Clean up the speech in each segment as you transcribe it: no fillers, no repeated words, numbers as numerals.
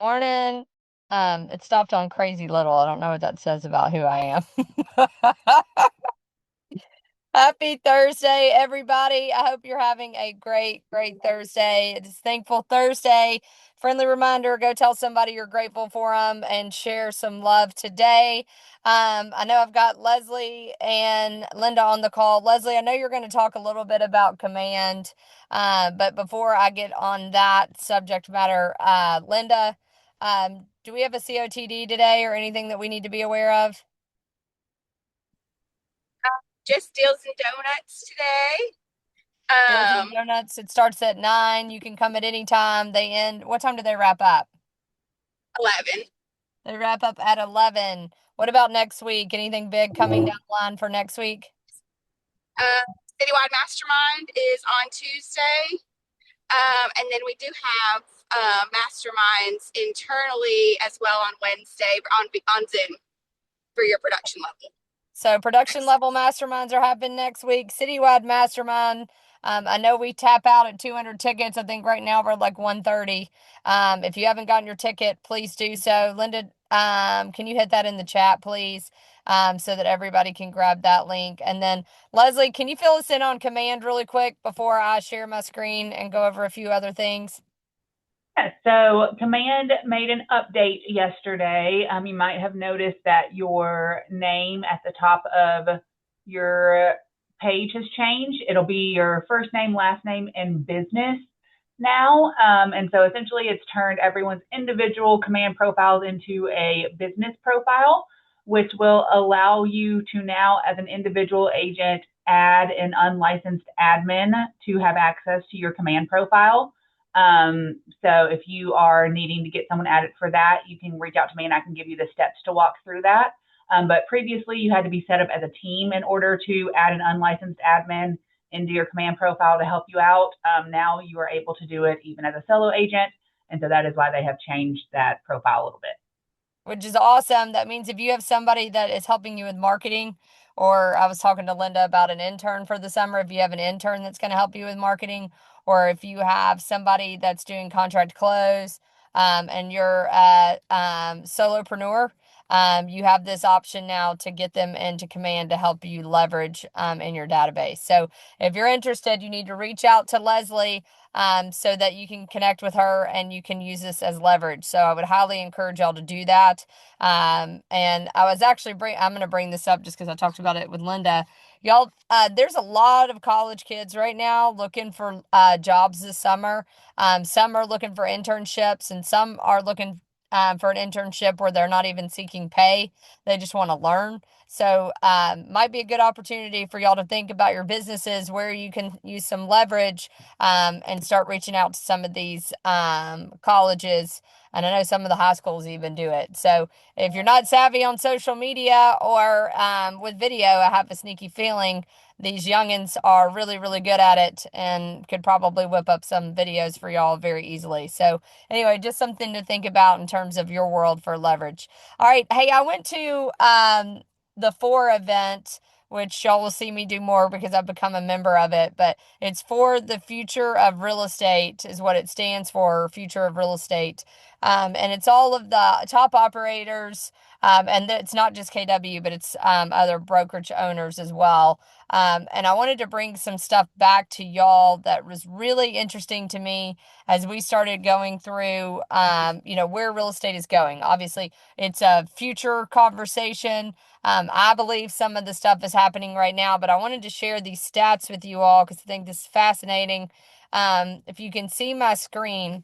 Morning. It stopped on crazy little. I don't know what that says about who I am. Happy Thursday, everybody. I hope you're having a great Thursday. It is Thankful Thursday. Friendly reminder, go tell somebody you're grateful for them and share some love today. I know I've got Leslie and Linda on the call. Leslie, I know you're going to talk a little bit about command, but before I get on that subject matter, Linda, do we have a COTD today or anything that we need to be aware of? Just deals and donuts today. Deals and Donuts. It starts at 9. You can come at any time. They end. What time do they wrap up? 11. They wrap up at 11. What about next week? Anything big coming down the line for next week? Uh, Citywide Mastermind is on Tuesday. And then we do have masterminds internally as well on Wednesday on Zoom for your production level. So production level masterminds are happening next week. Citywide mastermind. I know we tap out at 200 tickets. I think right now we're like 130. If you haven't gotten your ticket, please do so. Linda, can you hit that in the chat, please? So that everybody can grab that link. And then Leslie, can you fill us in on command really quick before I share my screen and go over a few other things? Yeah, so Command made an update yesterday. You might have noticed that your name at the top of your page has changed. It'll be your first name, last name, and business now. And so essentially it's turned everyone's individual Command profiles into a business profile, which will allow you to now, as an individual agent, add an unlicensed admin to have access to your Command profile. So if you are needing to get someone added for that, you can reach out to me and I can give you the steps to walk through that. But previously you had to be set up as a team in order to add an unlicensed admin into your command profile to help you out. Now you are able to do it even as a solo agent. And so that is why they have changed that profile a little bit. Which is awesome. That means if you have somebody that is helping you with marketing, or I was talking to Linda about an intern for the summer, if you have an intern that's going to help you with marketing, or if you have somebody that's doing contract close, and you're a solopreneur, you have this option now to get them into command to help you leverage in your database. So if you're interested, you need to reach out to Leslie so that you can connect with her and you can use this as leverage. So I would highly encourage y'all to do that. And I was actually I'm going to bring this up just because I talked about it with Linda. Y'all, there's a lot of college kids right now looking for jobs this summer. Some are looking for internships, and some are looking for an internship where they're not even seeking pay. They just want to learn. So, might be a good opportunity for y'all to think about your businesses where you can use some leverage and start reaching out to some of these colleges. And I know some of the high schools even do it. So if you're not savvy on social media or with video, I have a sneaky feeling these youngins are really good at it and could probably whip up some videos for y'all very easily. So anyway, just something to think about in terms of your world for leverage. All right. Hey, I went to the FOR event, which y'all will see me do more because I've become a member of it, but it's for the future of real estate is what it stands for, future of real estate. And it's all of the top operators, and it's not just KW, but it's other brokerage owners as well. And I wanted to bring some stuff back to y'all that was really interesting to me as we started going through, where real estate is going. Obviously, it's a future conversation. I believe some of the stuff is happening right now, but I wanted to share these stats with you all because I think this is fascinating. If you can see my screen,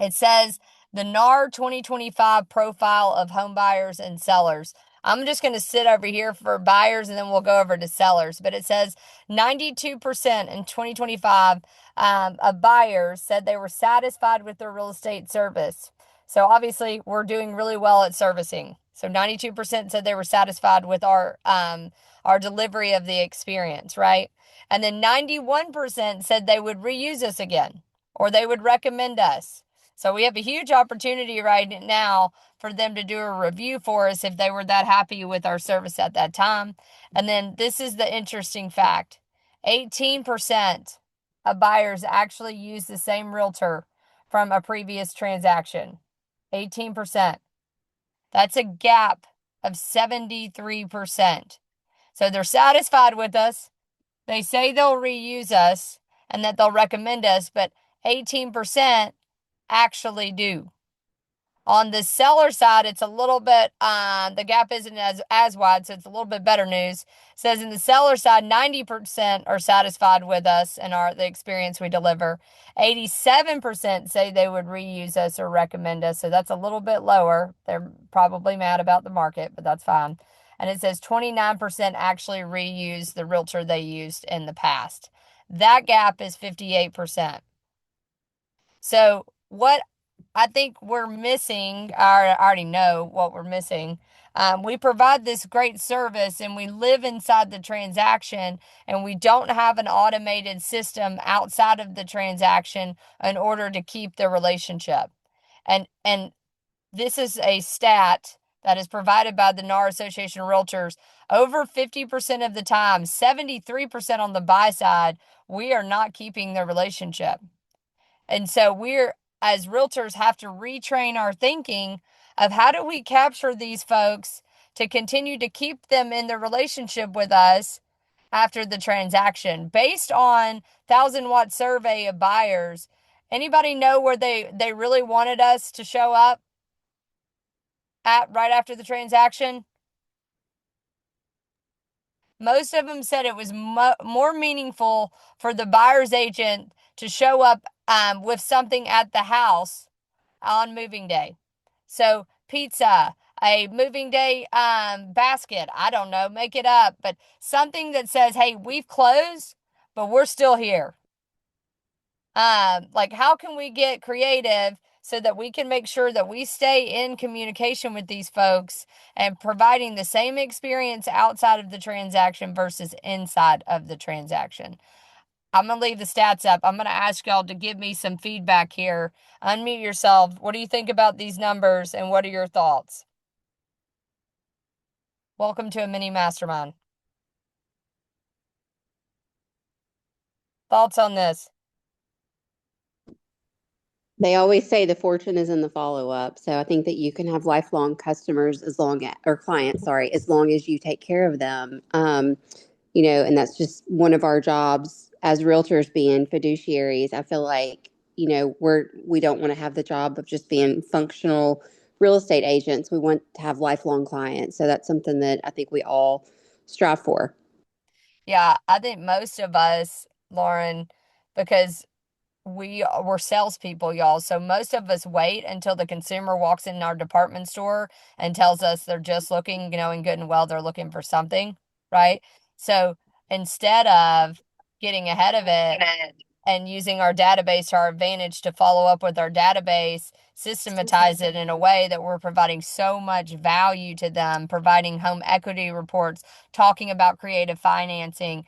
it says the NAR 2025 profile of home buyers and sellers. I'm just going to sit over here for buyers and then we'll go over to sellers. But it says 92% in 2025 of buyers said they were satisfied with their real estate service. So obviously, we're doing really well at servicing. So 92% said they were satisfied with our delivery of the experience, right? And then 91% said they would reuse us again or they would recommend us. So we have a huge opportunity right now for them to do a review for us if they were that happy with our service at that time. And then this is the interesting fact. 18% of buyers actually use the same realtor from a previous transaction. 18%. That's a gap of 73%. So they're satisfied with us. They say they'll reuse us and that they'll recommend us, but 18% actually do. On the seller side, it's a little bit, the gap isn't as wide, so it's a little bit better news. It says in the seller side, 90% are satisfied with us and the experience we deliver. 87% say they would reuse us or recommend us, so that's a little bit lower. They're probably mad about the market, but that's fine. And it says 29% actually reuse the realtor they used in the past. That gap is 58%. So what I think we're missing, I already know what we're missing. We provide this great service and we live inside the transaction and we don't have an automated system outside of the transaction in order to keep the relationship. And this is a stat that is provided by the NAR Association of Realtors. Over 50% of the time, 73% on the buy side, we are not keeping the relationship. And so we're, as realtors, have to retrain our thinking of how do we capture these folks to continue to keep them in the relationship with us after the transaction. Based on 1,000-watt survey of buyers, anybody know where they really wanted us to show up at right after the transaction? Most of them said it was more meaningful for the buyer's agent to show up with something at the house on moving day. So pizza, a moving day basket, I don't know, make it up, but something that says, hey, we've closed, but we're still here. Like how can we get creative so that we can make sure that we stay in communication with these folks and providing the same experience outside of the transaction versus inside of the transaction? I'm going to leave the stats up. I'm going to ask y'all to give me some feedback here. Unmute yourself. What do you think about these numbers and what are your thoughts? Welcome to a mini mastermind. Thoughts on this? They always say the fortune is in the follow up. So I think that you can have lifelong customers or clients, sorry, as long as you take care of them. And that's just one of our jobs as realtors being fiduciaries. I feel like, we don't want to have the job of just being functional real estate agents. We want to have lifelong clients. So that's something that I think we all strive for. Yeah, I think most of us, Lauren, because we're salespeople, y'all. So most of us wait until the consumer walks in our department store and tells us they're just looking, and good and well, they're looking for something, right? So instead of getting ahead of it and using our database to our advantage to follow up with our database, systematize it in a way that we're providing so much value to them, providing home equity reports, talking about creative financing,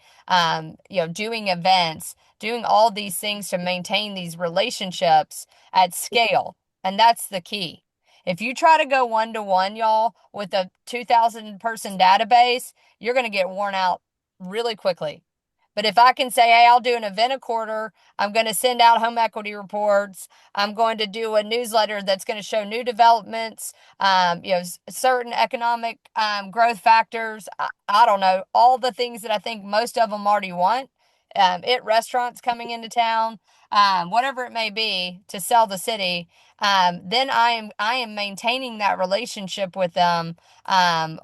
doing events, doing all these things to maintain these relationships at scale. And that's the key. If you try to go one-to-one, y'all, with a 2,000 person database, you're going to get worn out really quickly. But if I can say, hey, I'll do an event a quarter, I'm going to send out home equity reports, I'm going to do a newsletter that's going to show new developments, certain economic growth factors. I don't know, all the things that I think most of them already want. Restaurants coming into town, whatever it may be to sell the city. Then I am maintaining that relationship with them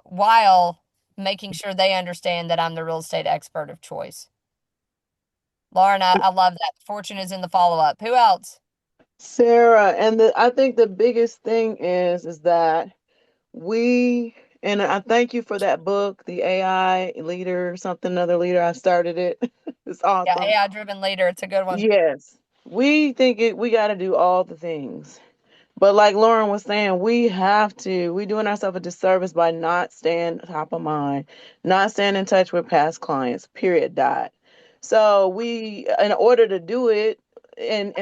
while making sure they understand that I'm the real estate expert of choice. Lauren, I love that. Fortune is in the follow-up. Who else? Sarah, and I think the biggest thing is that and I thank you for that book, the AI leader, something other leader. I started it. It's Yeah, awesome. AI driven leader. It's a good one. Yes. We got to do all the things. But like Lauren was saying, we're doing ourselves a disservice by not staying top of mind, not staying in touch with past clients, period, dot. So in order to do it and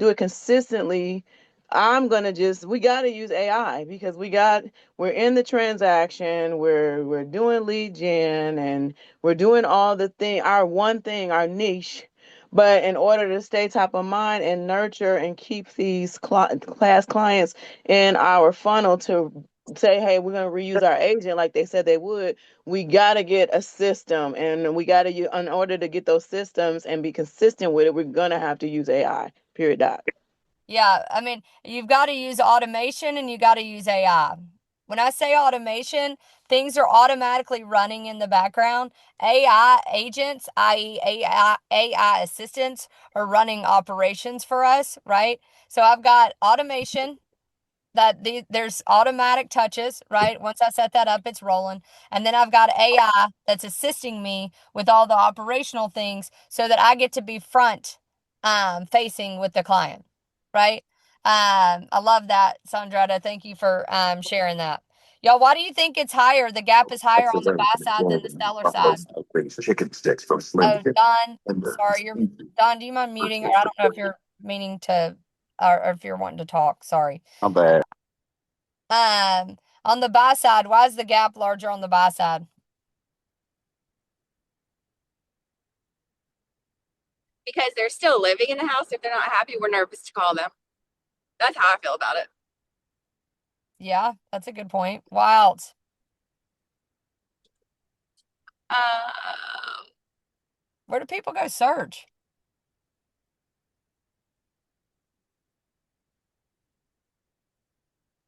do it consistently, we got to use AI because we're in the transaction, we're doing lead gen and we're doing all the thing, our one thing, our niche. But in order to stay top of mind and nurture and keep these class clients in our funnel to say, hey, we're going to reuse our agent like they said they would, we got to get a system. And we got to, in order to get those systems and be consistent with it, we're going to have to use AI, period. Dot. Yeah, I mean, you've got to use automation and you got to use AI. When I say automation, things are automatically running in the background. AI agents, i.e., AI assistants, are running operations for us, right? So I've got automation that there's automatic touches, right? Once I set that up, it's rolling. And then I've got AI that's assisting me with all the operational things so that I get to be front facing with the client, right? I love that, Sandretta. Thank you for sharing that. Y'all, why do you think it's higher? The gap is higher on the buy side than the seller side. Oh, Don, sorry, you're Don, do you mind muting? Or I don't know if you're meaning to or if you're wanting to talk. Sorry. I'm bad. On the buy side, why is the gap larger on the buy side? Because they're still living in the house. If they're not happy, we're nervous to call them. That's how I feel about it. Yeah, that's a good point. Why else? Um, Where do people go search?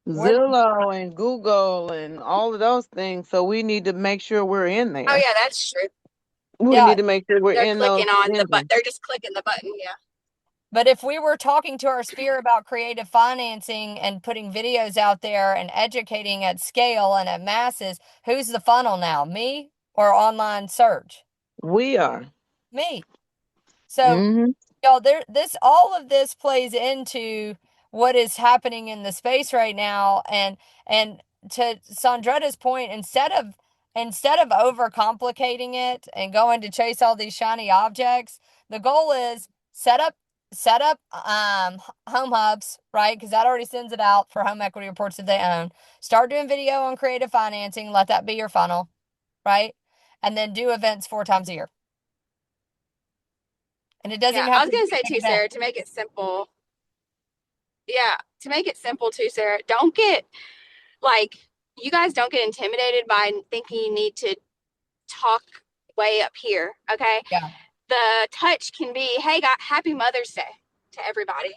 Where? Zillow and Google and all of those things. So we need to make sure we're in oh there. yeah, that's true. We Yeah, need to make sure we're They're in those clicking on the button. engines. They're just clicking the button. Yeah. but if we were talking to our sphere about creative financing and putting videos out there and educating at scale and at masses, who's the funnel now? Me or online search? We are. Me. So Mm-hmm. y'all, this all of this plays into what is happening in the space right now, and to Sandretta's point, instead of overcomplicating it and going to chase all these shiny objects, the goal is set up home hubs, right? Because that already sends it out for home equity reports that they own. Start doing video on creative financing, let that be your funnel, right? And then do events 4 times a year. And it doesn't Yeah. even I have was to be gonna a say big too, event. Sarah, to make it simple. Yeah, to make it simple too, Sarah. Don't get like you guys don't get intimidated by thinking you need to talk way up here. Okay. Yeah. The touch can be, hey, God, happy Mother's Day to everybody.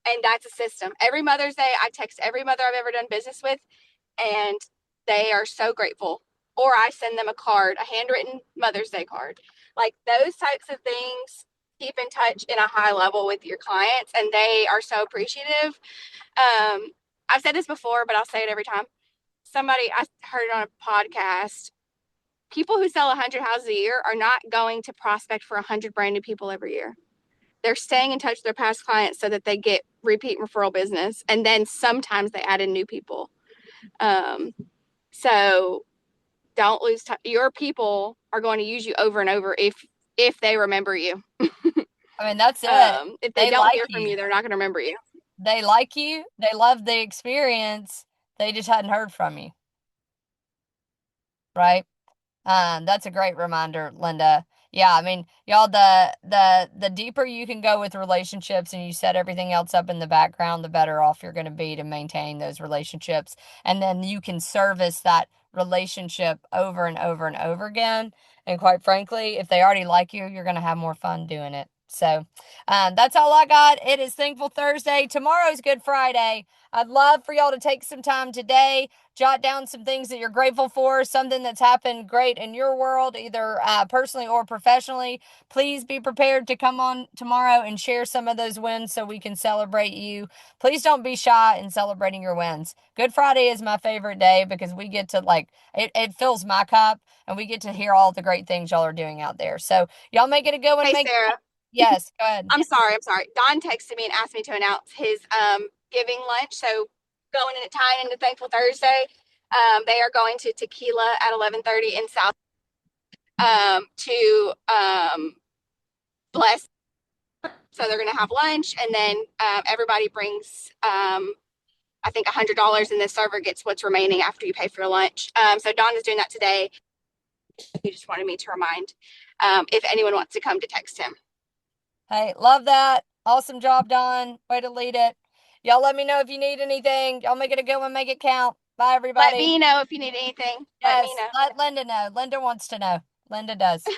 And that's a system. Every Mother's Day, I text every mother I've ever done business with, and they are so grateful. Or I send them a card, a handwritten Mother's Day card. Like those types of things keep in touch in a high level with your clients, and they are so appreciative. I've said this before, but I'll say it every time. I heard it on a podcast. People who sell 100 houses a year are not going to prospect for 100 brand new people every year. They're staying in touch with their past clients so that they get repeat referral business. And then sometimes they add in new people. So don't lose touch. Your people are going to use you over and over if they remember you. I mean, that's it. If they They don't like hear from you. you, they're not going to remember you. They like you. They love the experience. They just hadn't heard from you, right? That's a great reminder, Linda. Yeah, I mean, y'all, the deeper you can go with relationships and you set everything else up in the background, the better off you're going to be to maintain those relationships. And then you can service that relationship over and over and over again. And quite frankly, if they already like you, you're going to have more fun doing it. So, that's all I got. It is Thankful Thursday. Tomorrow's Good Friday. I'd love for y'all to take some time today, jot down some things that you're grateful for, something that's happened great in your world, either personally or professionally. Please be prepared to come on tomorrow and share some of those wins so we can celebrate you. Please don't be shy in celebrating your wins. Good Friday is my favorite day because we get to it fills my cup and we get to hear all the great things y'all are doing out there. So y'all make it a good one. Hey, Sarah. Yes, go ahead. I'm sorry. Don texted me and asked me to announce his giving lunch. So going into tying into Thankful Thursday, they are going to Tequila at 11:30 in South to bless. So they're going to have lunch, and then everybody brings I think $100, and the server gets what's remaining after you pay for your lunch. So Don is doing that today. He just wanted me to remind if anyone wants to come to text him. Hey, love that. Awesome job done. Way to lead it. Y'all let me know if you need anything. Y'all make it a good one, make it count. Bye, Let everybody. me know if you need anything. Let me Yes, know. let Linda know. Linda wants to know. Linda does.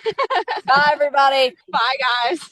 Bye, everybody. Bye, guys.